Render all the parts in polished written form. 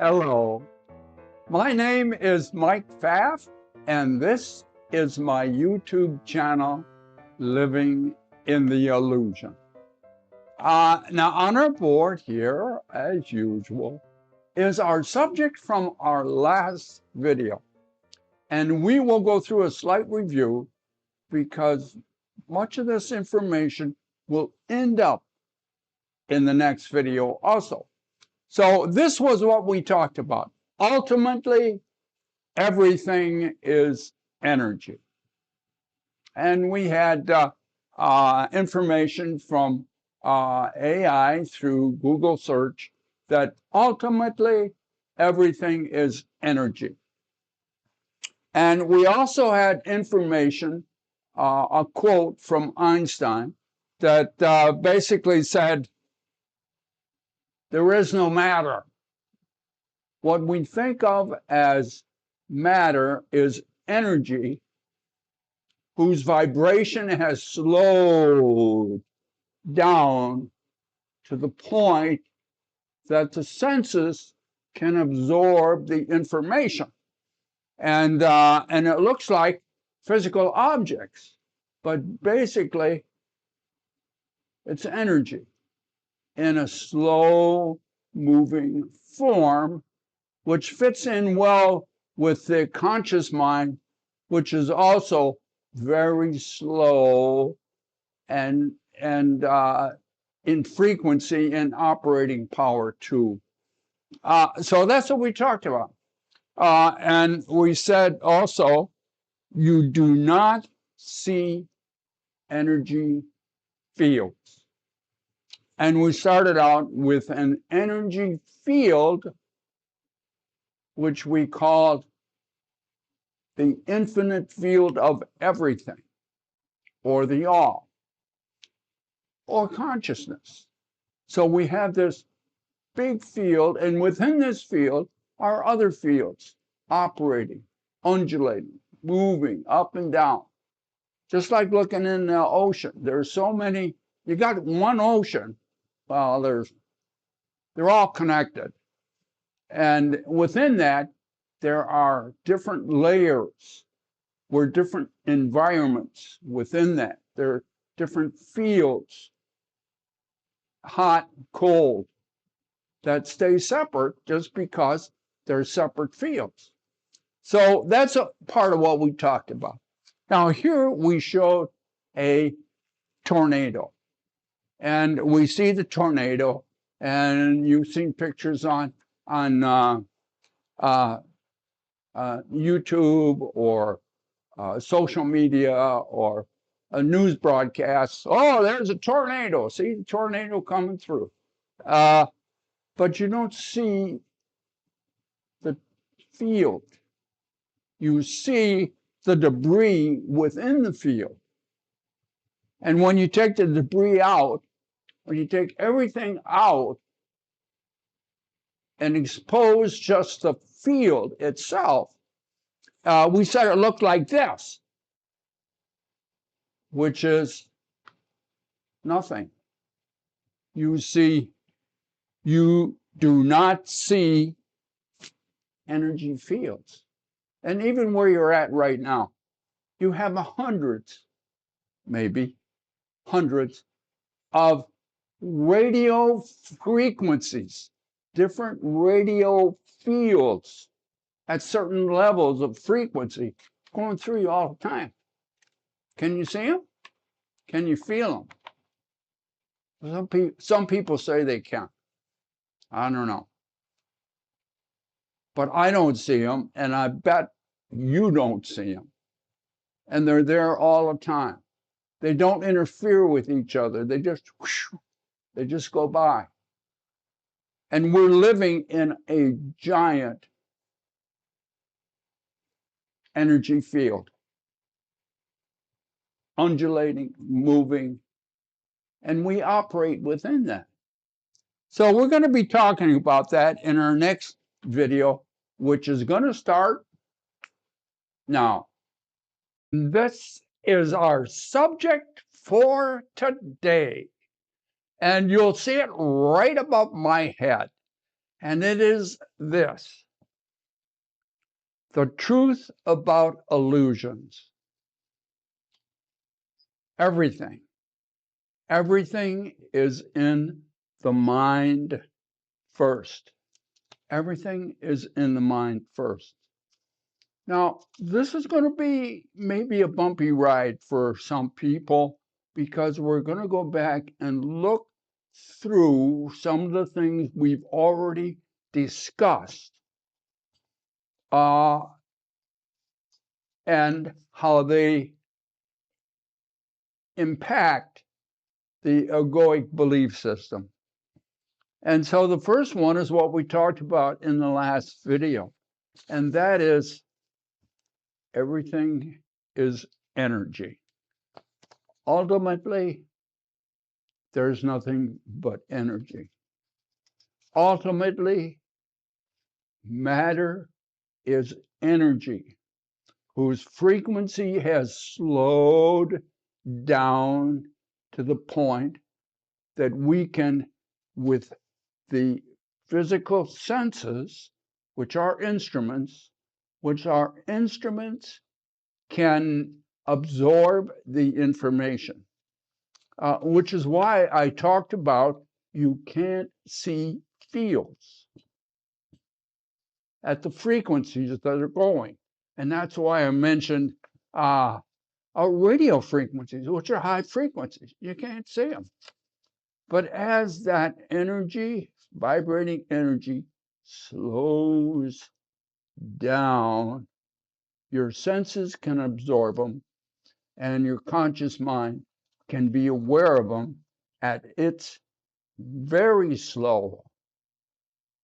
Hello, my name is Mike Pfaff, and this is my YouTube channel, Living in the Illusion. Now on our board here, as usual, is our subject from our last video. And we will go through a slight review because much of this information will end up in the next video also. So this was what we talked about. Ultimately, everything is energy. And we had information from AI through Google search that ultimately everything is energy. And we also had information, a quote from Einstein that basically said, there is no matter. What we think of as matter is energy whose vibration has slowed down to the point that the senses can absorb the information. And it looks like physical objects, but basically it's energy in a slow moving form, which fits in well with the conscious mind, which is also very slow and in frequency and operating power too. So that's what we talked about. And we said also, you do not see energy fields. And we started out with an energy field, which we called the infinite field of everything, or the all, or consciousness. So we have this big field, and within this field are other fields operating, undulating, moving up and down. Just like looking in the ocean. There's so many, you got one ocean, well, they're all connected. And within that, there are different layers, or different environments within that. There are different fields, hot, cold, that stay separate just because they're separate fields. So that's a part of what we talked about. Now here we showed a tornado. And we see the tornado, and you've seen pictures on YouTube or social media or a news broadcast. Oh, there's a tornado. See the tornado coming through. But you don't see the field. You see the debris within the field. And when you take the debris out, when you take everything out and expose just the field itself, we said it looked like this, which is nothing. You do not see energy fields. And even where you're at right now, you have maybe hundreds of radio frequencies, different radio fields at certain levels of frequency going through you all the time. Can you see them? Can you feel them? Some people say they can. I don't know. But I don't see them, and I bet you don't see them. And they're there all the time. They don't interfere with each other. They just go by. And we're living in a giant energy field, undulating, moving, and we operate within that. So we're going to be talking about that in our next video, which is going to start now. This is our subject for today. And you'll see it right above my head. And it is this: the truth about illusions. Everything is in the mind first. Everything is in the mind first. Now, this is going to be maybe a bumpy ride for some people, because we're going to go back and look through some of the things we've already discussed, and how they impact the egoic belief system. And so the first one is what we talked about in the last video, and that is everything is energy. Ultimately, there's nothing but energy. Ultimately, matter is energy whose frequency has slowed down to the point that we can, with the physical senses, which are instruments, can absorb the information, which is why I talked about you can't see fields at the frequencies that are going. And that's why I mentioned radio frequencies, which are high frequencies. You can't see them. But as that energy, vibrating energy, slows down, your senses can absorb them, and your conscious mind can be aware of them at its very slow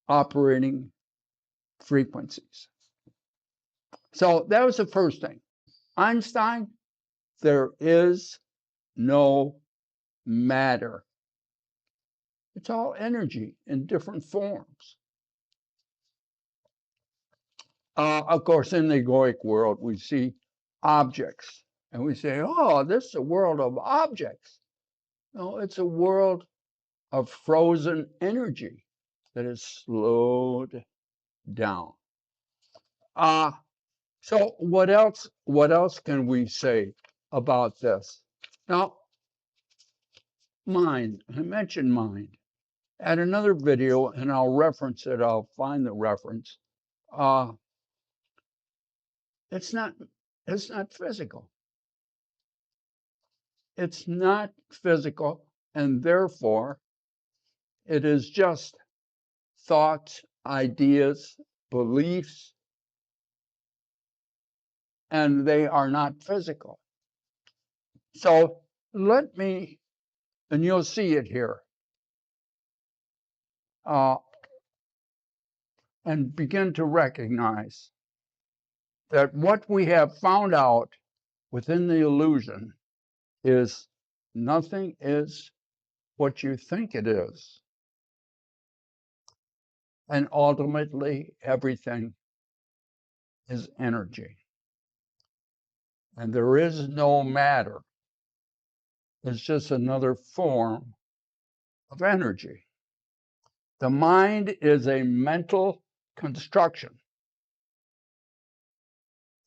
operating frequencies. So that was the first thing. Einstein, there is no matter. It's all energy in different forms. Of course, in the egoic world, we see objects, and we say, oh, this is a world of objects. No, it's a world of frozen energy that is slowed down. So what else can we say about this? Now, mind, I mentioned mind. At another video, and I'll reference it, I'll find the reference. It's not physical. It's not physical, and therefore it is just thoughts, ideas, beliefs, and they are not physical. So let me, and you'll see it here, and begin to recognize that what we have found out within the illusion is nothing is what you think it is. And ultimately, everything is energy. And there is no matter. It's just another form of energy. The mind is a mental construction.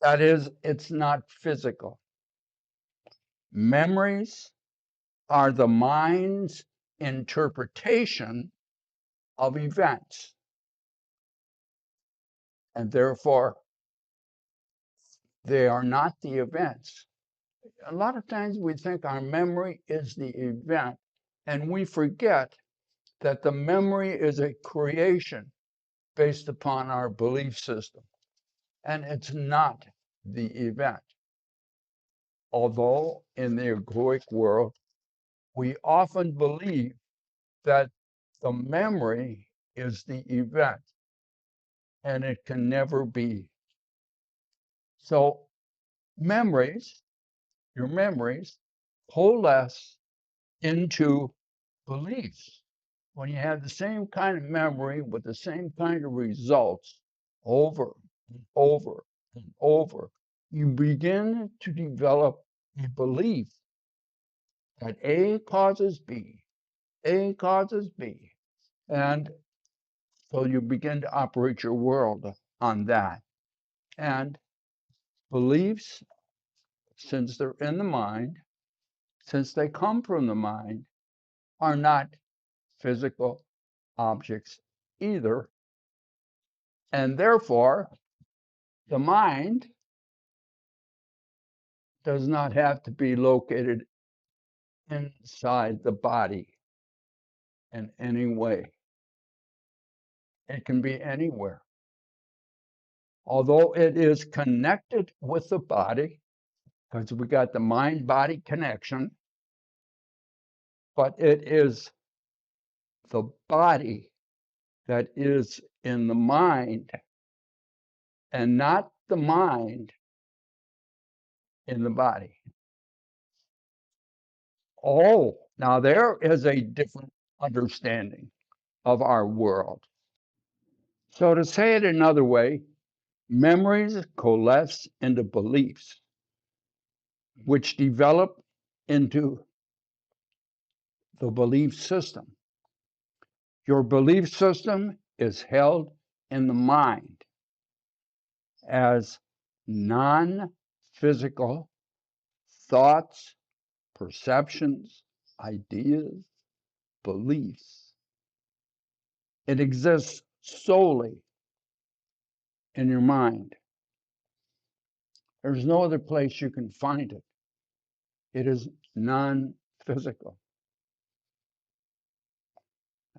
That is, it's not physical. Memories are the mind's interpretation of events. And therefore, they are not the events. A lot of times we think our memory is the event, and we forget that the memory is a creation based upon our belief system, and it's not the event. Although in the egoic world, we often believe that the memory is the event, and it can never be. So your memories coalesce into beliefs. When you have the same kind of memory with the same kind of results over and over and over, you begin to develop a belief that A causes B, A causes B. And So you begin to operate your world on that. And beliefs, since they're in the mind, since they come from the mind, are not physical objects either. And therefore, the mind does not have to be located inside the body in any way. It can be anywhere. Although it is connected with the body, because we got the mind-body connection, but it is the body that is in the mind and not the mind in the body. Oh, now there is a different understanding of our world. So to say it another way, memories coalesce into beliefs, which develop into the belief system. Your belief system is held in the mind as non-physical thoughts, perceptions, ideas, beliefs. It exists solely in your mind. There's no other place you can find it. It is non-physical.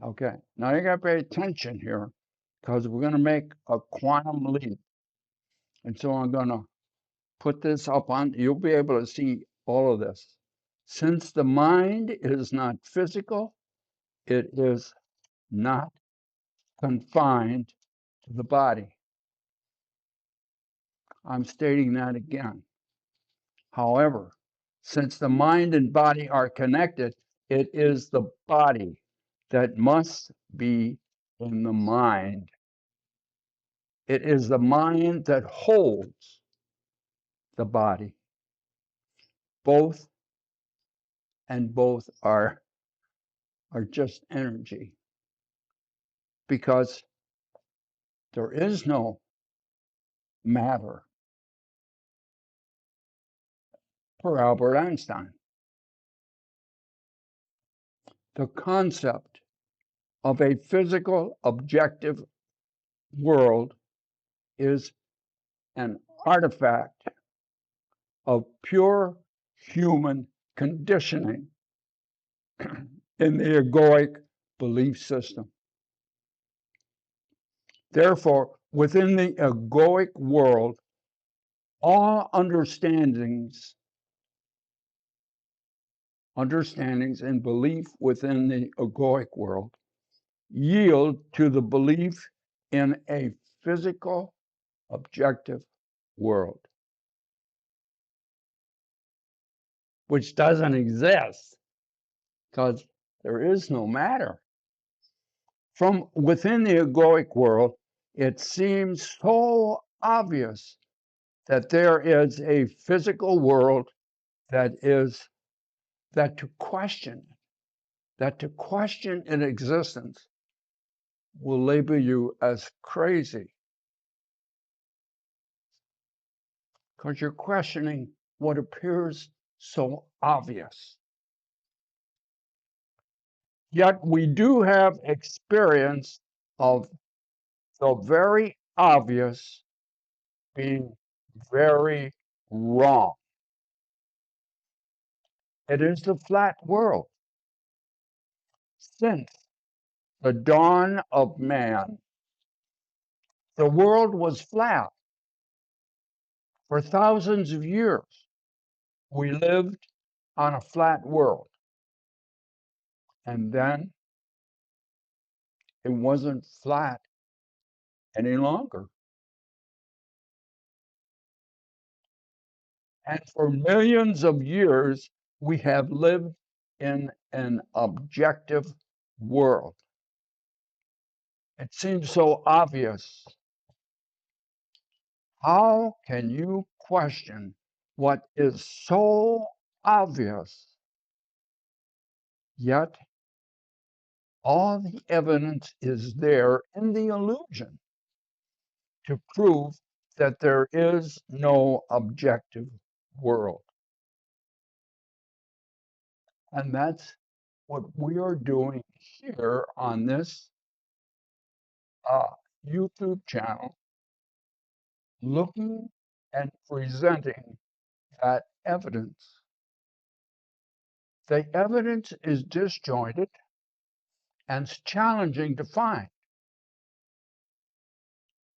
Okay, now you got to pay attention here because we're going to make a quantum leap. And so I'm going to put this up on, you'll be able to see all of this. Since the mind is not physical, it is not confined to the body. I'm stating that again. However, since the mind and body are connected, it is the body that must be in the mind. It is the mind that holds the body. Both and both are just energy, because there is no matter for Albert Einstein. The concept of a physical, objective world is an artifact of pure human conditioning in the egoic belief system. Therefore, within the egoic world, all understandings and belief within the egoic world yield to the belief in a physical, objective world, which doesn't exist because there is no matter. From within the egoic world, it seems so obvious that there is a physical world that to question in existence will label you as crazy, because you're questioning what appears so obvious. Yet we do have experience of the very obvious being very wrong. It is the flat world. Since the dawn of man, the world was flat. For thousands of years, we lived on a flat world. And then it wasn't flat any longer. And for millions of years, we have lived in an objective world. It seems so obvious. How can you question what is so obvious, yet All the evidence is there in the illusion to prove that there is no objective world. And that's what we are doing here on this YouTube channel, looking and presenting that evidence. The evidence is disjointed and it's challenging to find.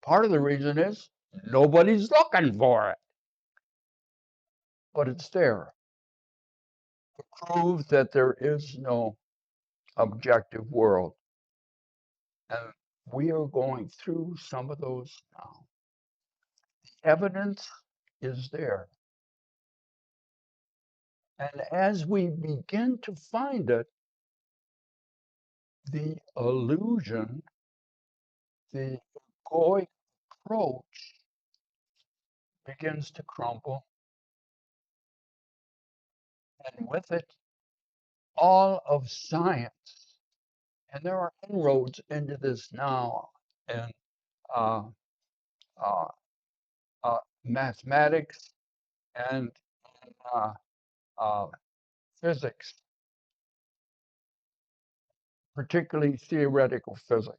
Part of the reason is nobody's looking for it, but it's there to prove that there is no objective world. And we are going through some of those now. The evidence is there. And as we begin to find it, the illusion, the egoic approach begins to crumble. And with it, all of science. And there are inroads into this now in uh, uh, mathematics and uh, uh, physics, particularly theoretical physics.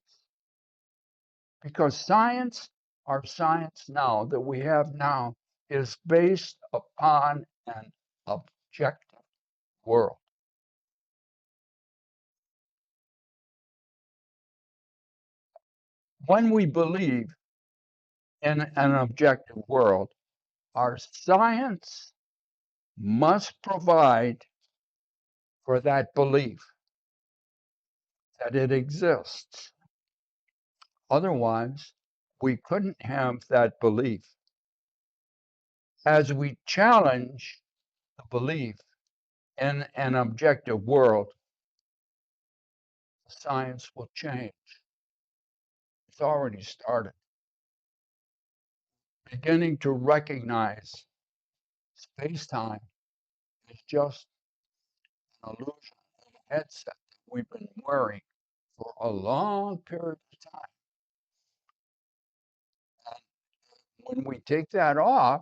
Because science, our science now that we have now, is based upon an objective world. When we believe in an objective world, our science must provide for that belief that it exists. Otherwise, we couldn't have that belief. As we challenge the belief in an objective world, science will change. It's already started. Beginning to recognize space-time is just an illusion, a headset that we've been wearing for a long period of time. And when we take that off,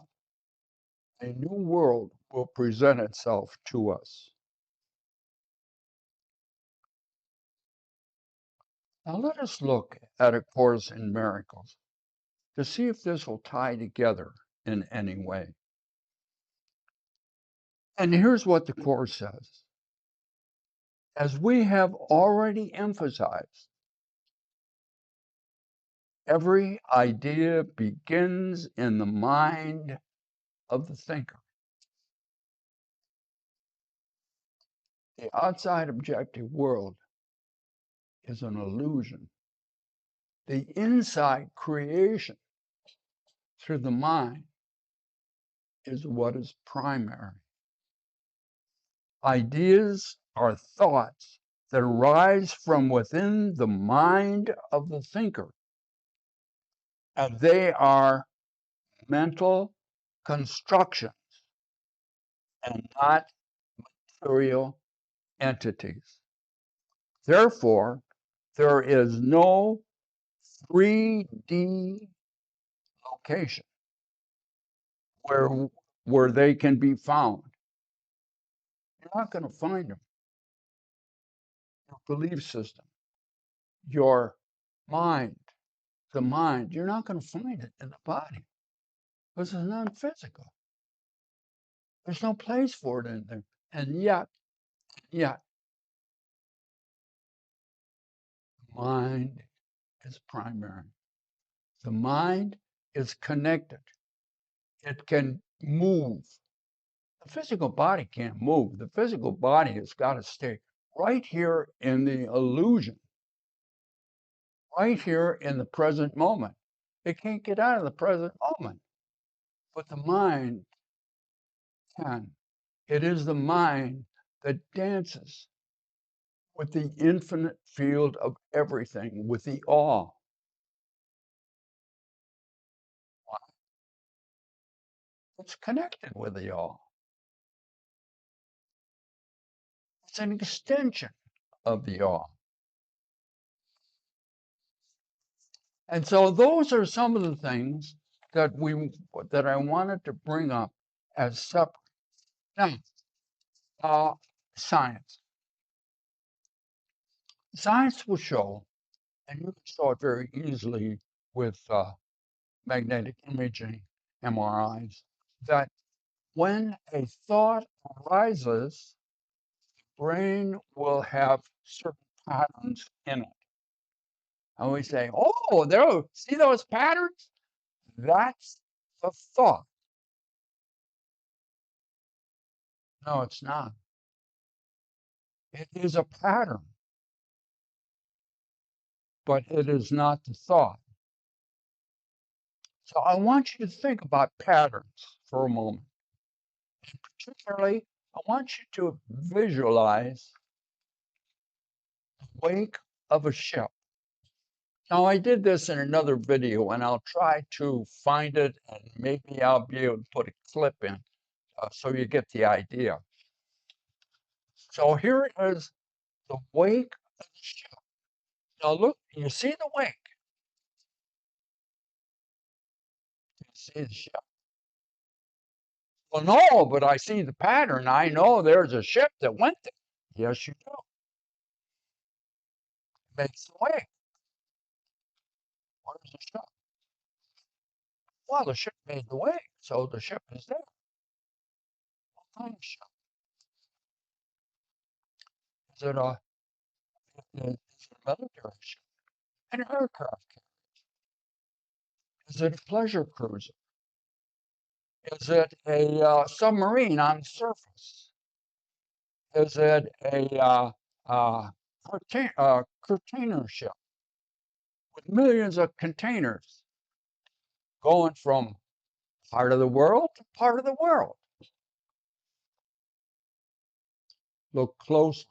a new world will present itself to us. Now let us look at A Course in Miracles to see if this will tie together in any way. And here's what the Course says. As we have already emphasized, every idea begins in the mind of the thinker. The outside objective world is an illusion. The inside creation through the mind is what is primary. Ideas are thoughts that arise from within the mind of the thinker, and they are mental constructions and not material entities. Therefore, there is no 3D location where they can be found. You're not going to find them. Your belief system, your mind, the mind, you're not going to find it in the body because it's non-physical. There's no place for it in there. And yet, the mind is primary. The mind is connected. It can move. The physical body can't move. The physical body has got to stay right here in the illusion, right here in the present moment. It can't get out of the present moment. But the mind can. It is the mind that dances with the infinite field of everything, with the awe. It's connected with the awe. It's an extension of the awe. And so those are some of the things that I wanted to bring up as separate. Now, science. Science will show, and you can show it very easily with magnetic imaging, MRIs, that when a thought arises, the brain will have certain patterns in it. And we say, oh, there, see those patterns? That's the thought. No, it's not. It is a pattern, but it is not the thought. So I want you to think about patterns for a moment. And particularly, I want you to visualize the wake of a ship. Now, I did this in another video, and I'll try to find it, and maybe I'll be able to put a clip in so you get the idea. So here is the wake of the ship. Now, look, you see the wake. You see the ship. Well, no, but I see the pattern. I know there's a ship that went there. Yes, you do. Makes the wake. Where's the ship? Well, the ship made the wake, so the ship is there. What kind of ship? Is it a military ship? An aircraft carrier? Is it a pleasure cruiser? Is it a submarine on the surface? Is it a container ship with millions of containers going from part of the world to part of the world? Look closely.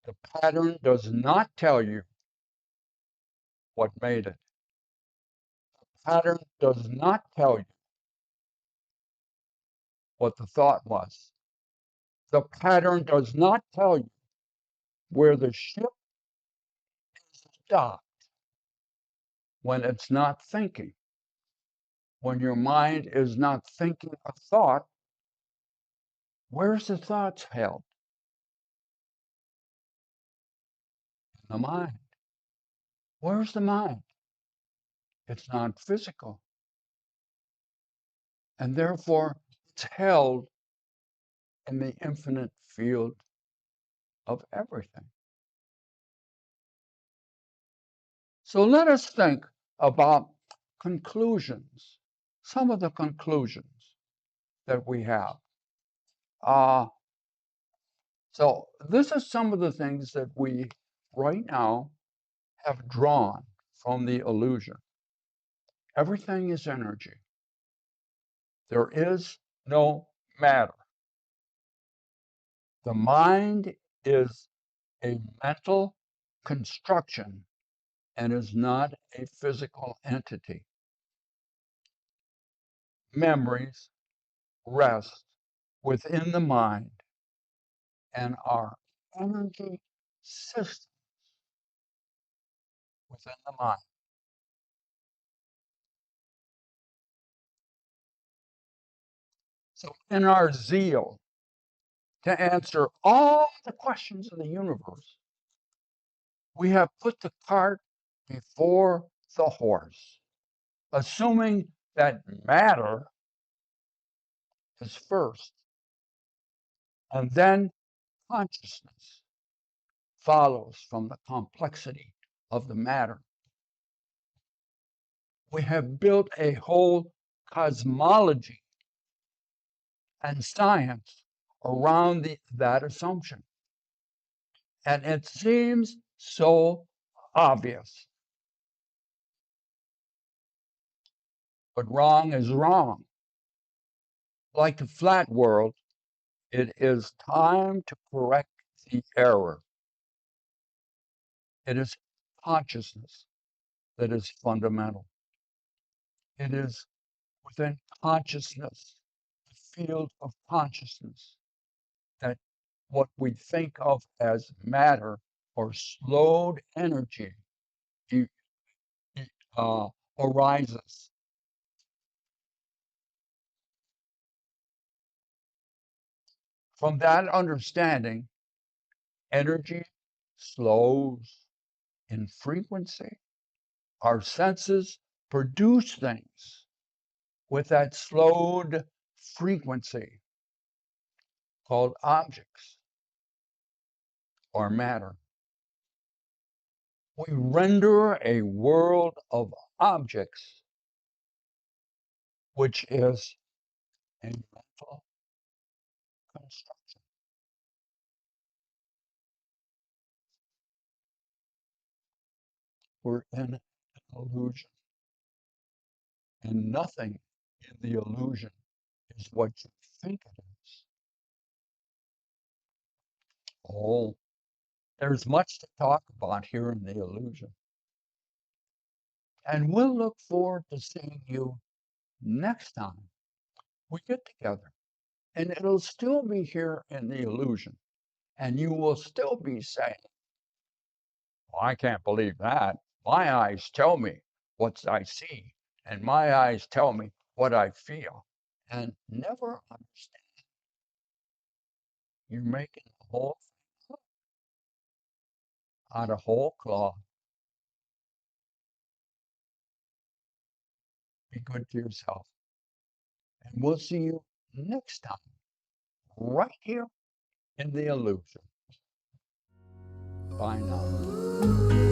The pattern does not tell you what made it. The pattern does not tell you what the thought was. The pattern does not tell you where the ship is docked when it's not thinking. When your mind is not thinking a thought, where's the thoughts held? In the mind. Where's the mind? It's not physical. And therefore, it's held in the infinite field of everything. So let us think about conclusions, some of the conclusions that we have. So this is some of the things that we right now have drawn from the illusion. Everything is energy. There is no matter. The mind is a mental construction and is not a physical entity. Memories rest within the mind and are energy systems within the mind. So in our zeal to answer all the questions of the universe, we have put the cart before the horse, assuming that matter is first, and then consciousness follows from the complexity of the matter. We have built a whole cosmology and science around that assumption. And it seems so obvious. But wrong is wrong. Like the flat world, it is time to correct the error. It is consciousness that is fundamental. It is within consciousness, the field of consciousness, that what we think of as matter or slowed energy arises. From that understanding, energy slows in frequency. Our senses produce things with that slowed frequency called objects or matter. We render a world of objects, which is a mental construction. We're in an illusion, and nothing in the illusion is what you think it is. Oh, there's much to talk about here in the illusion. And we'll look forward to seeing you next time we get together. And it'll still be here in the illusion. And you will still be saying, well, I can't believe that. My eyes tell me what I see, and my eyes tell me what I feel. And never understand. You're making the whole thing out of whole cloth. Be good to yourself. And we'll see you next time, right here in the illusion. Bye now.